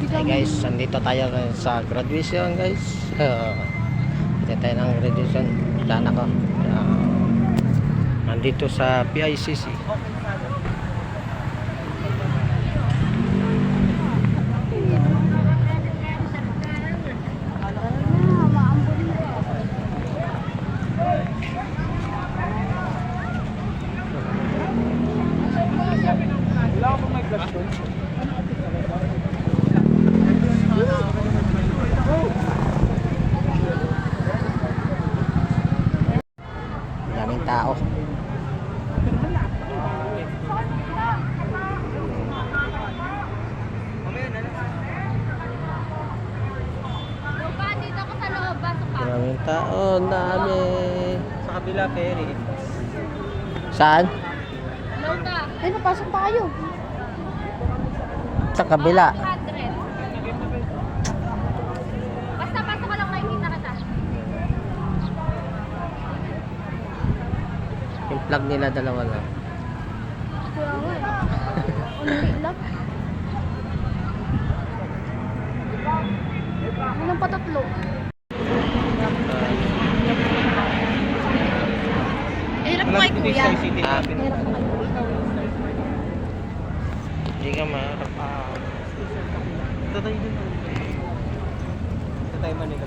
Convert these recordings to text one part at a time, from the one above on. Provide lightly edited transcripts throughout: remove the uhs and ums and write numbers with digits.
Hey guys, nandito tayo sa graduation guys. Dito tayo ng graduation. Daan ako. Nandito sa PICC. Wala akong may glass doon. Daming tao. Dito ako sa loob, pasok ka. Daming tao. Dami. Sa kabila, Perry. Saan? Loob ka. Ay, napasok tayo. Sa kabila. 100. Basta pasok ka lang, makikita kita. Yung plug nila dalawa lang. Kaya nga eh. Unti lang. Anong patatlo? Hirap mo kay kuya. Ah, Hirap mo kay kuya. hindi ka maharap. Ito tayo dun. Ito tayo Manila.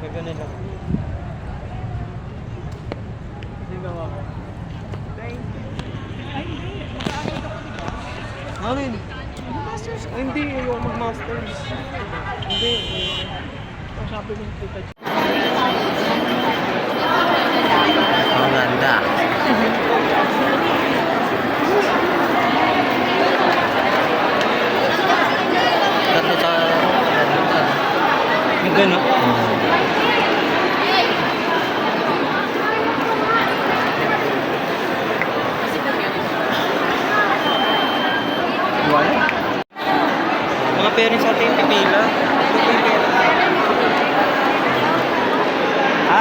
May ganun lang. Sige ba? Alin? Masters? Hindi, ayaw mag-masters. Hindi. Ang sabi ng tita. Ang ganda. Tatlo sa... Yung gano'n? Wala. Mga parents natin yung pipila. Ha?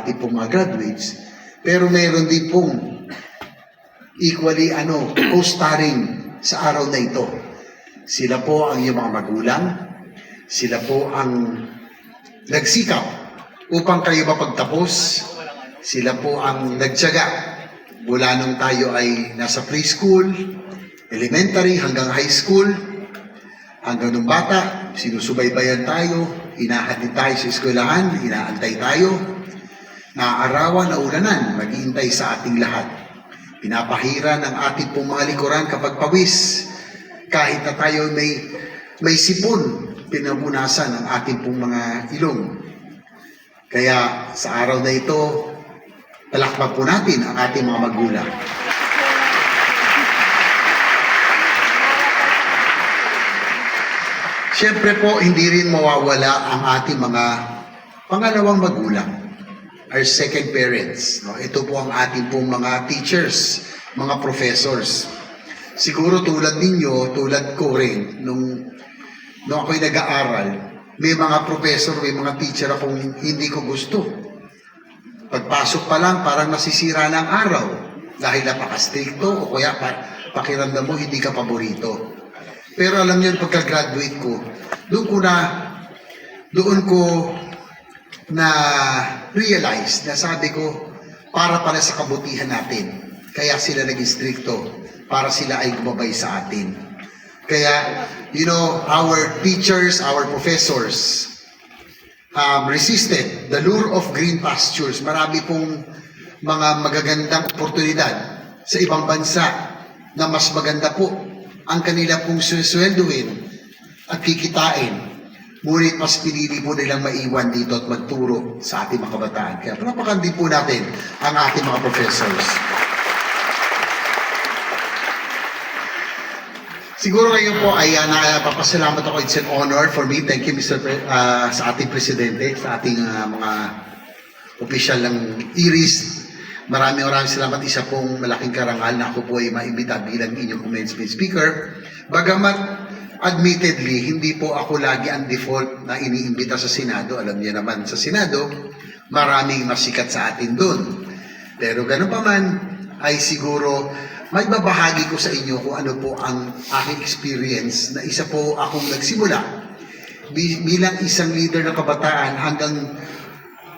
ating pong mga graduates, pero meron din pong equally co-starring sa araw na ito. Sila po ang iyong mga magulang, sila po ang nagsikap upang kayo mapagtapos, sila po ang nagtiyaga mula nung tayo ay nasa preschool, elementary hanggang high school, hanggang nung bata, sinusubaybayan tayo, inahatid tayo sa eskwelahan, inaantay tayo, naaarawan, naulanan, maghihintay sa ating lahat. Pinapahira ng ating pong mga likuran kapag pawis, kahit na tayo may sipon, pinapunasan ang ating pong mga ilong. Kaya sa araw na ito, palakpak po natin ang ating mga magulang. Siyempre po, hindi rin mawawala ang ating mga pangalawang magulang, our second parents. No? Ito po ang ating pong mga teachers, mga professors. Siguro tulad ninyo, tulad ko rin, nung ako'y nag-aaral, may mga professor, may mga teacher akong hindi ko gusto. Pagpasok pa lang, parang masisira na ang araw dahil napaka-stricto o kaya pakiramdam mo hindi ka paborito. Pero alam niyo, pagka-graduate ko, doon ko na realize na sabi ko, para pala sa kabutihan natin. Kaya sila naging stricto, para sila ay gumabay sa atin. Kaya, our teachers, our professors, resisted the lure of green pastures. Marami pong mga magagandang oportunidad sa ibang bansa na mas maganda po ang kanila pong suswelduin at kikitain. Ngunit mas pinili po nilang maiwan dito at magturo sa ating mga kabataan. Kaya palapakan din po natin ang ating mga professors. Siguro ngayon po ay napapasalamat ako. It's an honor for me. Thank you, sa ating presidente, sa ating mga opisyal ng IRIS. Maraming salamat. Isa pong malaking karangal na ako po ay maimbita bilang inyong commencement speaker. Bagamat, admittedly, hindi po ako lagi ang default na iniimbita sa Senado. Alam niyo naman, sa Senado, maraming masikat sa atin doon. Pero ganun pa man, ay siguro may babahagi ko sa inyo kung ano po ang aking experience na isa po akong nagsimula bilang isang leader ng kabataan hanggang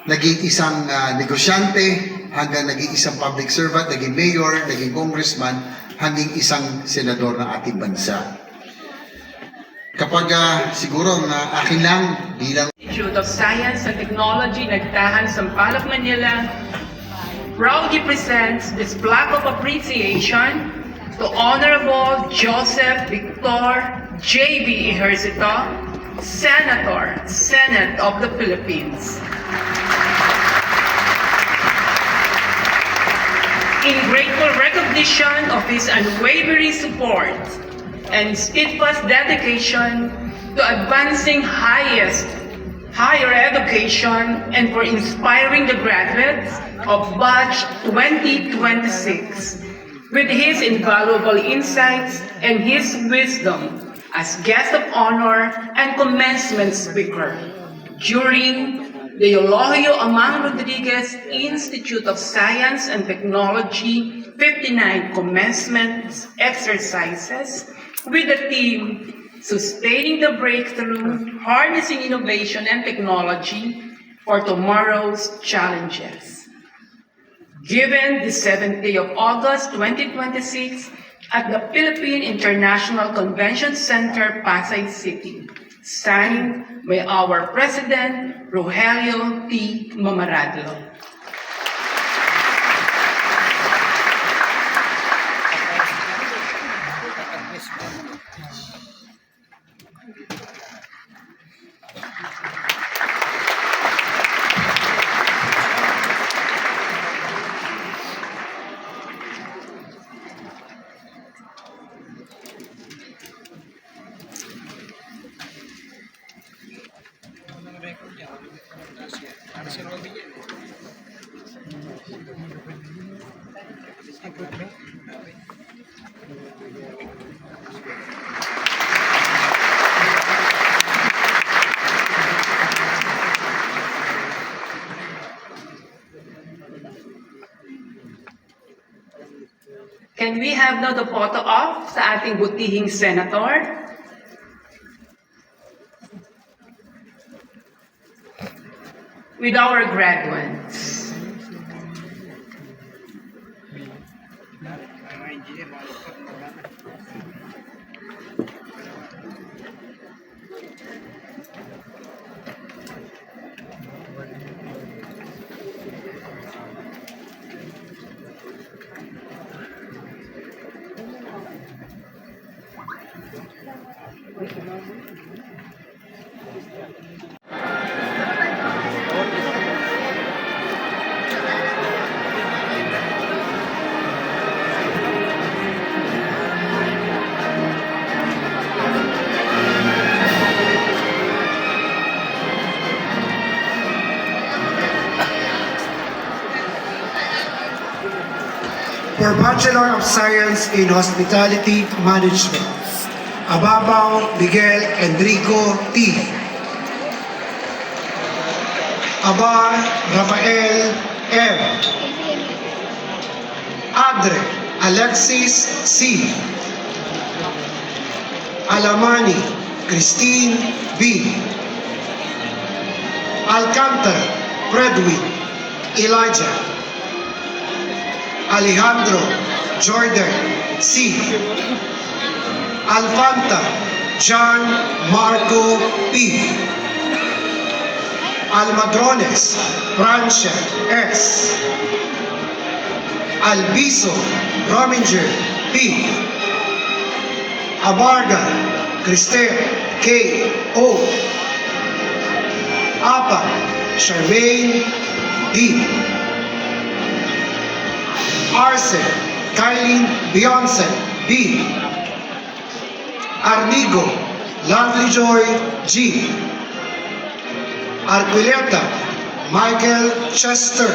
naging isang negosyante, hanggang naging isang public servant, naging mayor, naging congressman, hanggang isang senador ng ating bansa. Kapag siguro akin lang bilang Institute of Science and Technology, Nagtahan, Sampaloc, Manila, proudly presents this plaque of appreciation to Honorable Joseph Victor J.B. Ejercito, Senator, Senate of the Philippines. In grateful recognition of his unwavering support and steadfast dedication to advancing higher education and for inspiring the graduates of batch 2026 with his invaluable insights and his wisdom as guest of honor and commencement speaker during the Eulogio Amang Rodriguez Institute of Science and Technology 59 commencement exercises with the theme Sustaining the Breakthrough, Harnessing Innovation and Technology for Tomorrow's Challenges. Given the 7th day of August 2026 at the Philippine International Convention Center, Pasay City. Signed by our President, Rogelio T. Mamaradlo. Can we have now the photo op sa ating butihing senator? With our graduates. For Bachelor of Science in Hospitality Management, Ababaw Miguel Enrico T. Abar Rafael M. Adre Alexis C. Alamani Christine B. Alcantara Fredwin Elijah. Alejandro Jordan C. Alfanta John Marco P. Almadrones Francia S. Albizo Rominger P. Abarga Cristel K. O. Apa Charmaine D. Arce Kylie Beyonce B. Arnigo Lovely Joy G. Arquileta Michael Chester.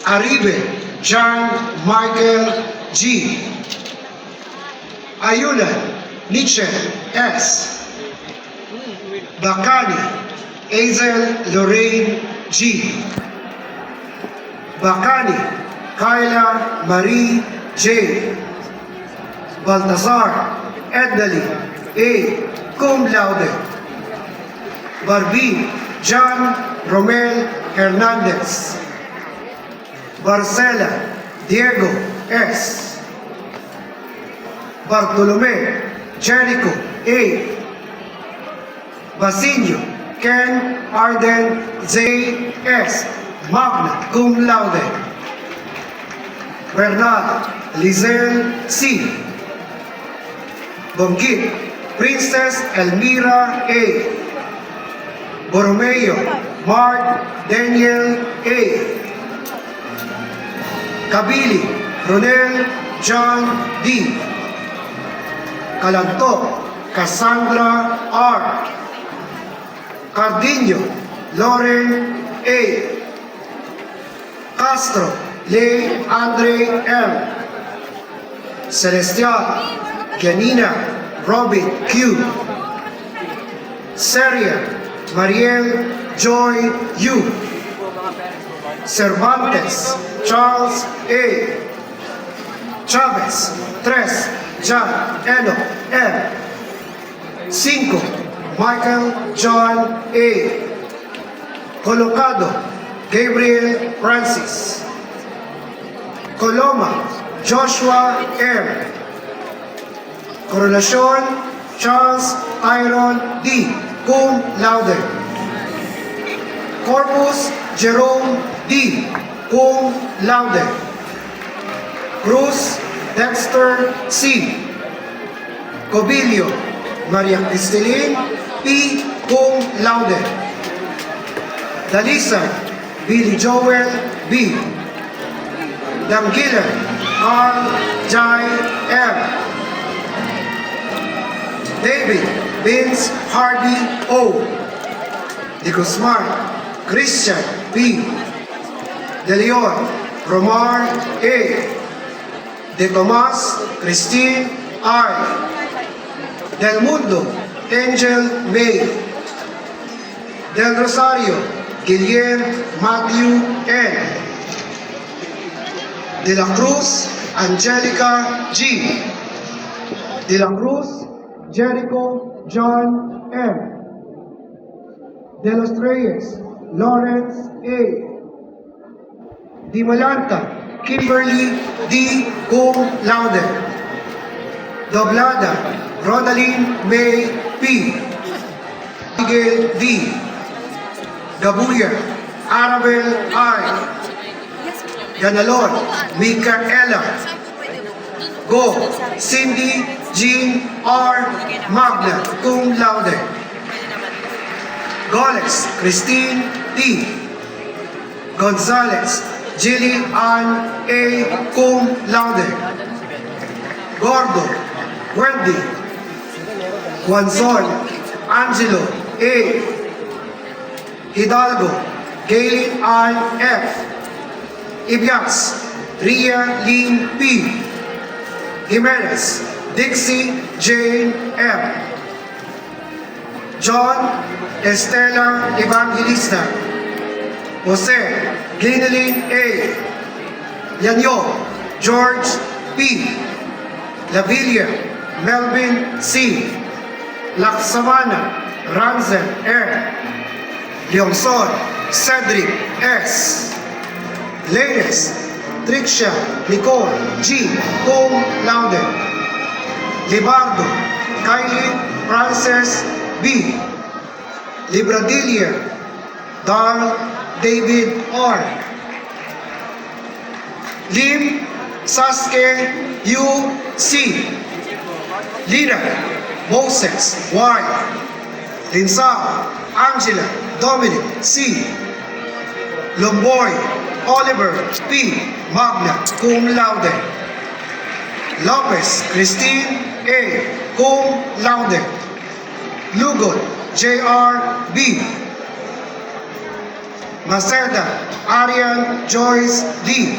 Aribe John Michael G. Ayulan Nietzsche S. Bacani Hazel Lorraine G. Bacani Kyla Marie J. Baltazar Ednali A. Cum laude. Barbie John Romel Hernandez. Barcela Diego S. Bartolome Jericho A. Basilio Ken Arden J. S. Magna Cum laude. Bernard Lizelle C. Bongkit Princess Elmira A. Borromeo Mark Daniel A. Kabili Ronel John D. Calanto Cassandra R. Cardiño Lauren A. Castro Le Andre M. Celestial Janina Robin Q. Seria Mariel Joy U. Cervantes Charles A. Chavez 3 John Eno M. 5 Michael John A. Colocado Gabriel Francis. Coloma Joshua M. Coronacion Charles Tyron D. Cum laude. Corpus Jerome D. Cum laude. Cruz Dexter C. Cobilio Maria Cristelin P. Cum laude. Dalisa Billy Joel B. Damgilan R. Jai M. David Vince Hardy O. De Guzman Christian P. De Leon Romar A. De Tomas Christine R. Del Mundo Angel May. Del Rosario Guillermo Matthew N. De la Cruz Angelica G. De la Cruz Jericho John M. De los Reyes Lawrence A. Di Malanta Kimberly D. Cum Laude. Doblada Rodaline May P. Miguel D. Dabuya Arabel I. Ganalon Micaela. Go Cindy Jean R. Magna Cum Laude. Goles Christine T. Gonzalez Jilly Ann A. Cum Laude. Gordo Wendy Juanzon Angelo A. Hidalgo Gaylin Ann F. Ibias Ria Lynn P. Jimenez Dixie Jane M. John Estela Evangelista. Jose Glinelyn A. Yanyo George P. Lavilla Melvin C. Laksamana Ranzel R. Leonson Cedric S. Leyes Trixia Nicole G. Cum Laude. Libardo Kylie Frances B. Libradilia Darl David R. Lim Saske U. C. Lina Moses Y. Linsao Angela Dominic C. Lomboy Oliver P. Magna Cum Laude. Lopez Christine A. Cum Laude. Lugon J.R. B. Maceda Arian Joyce D.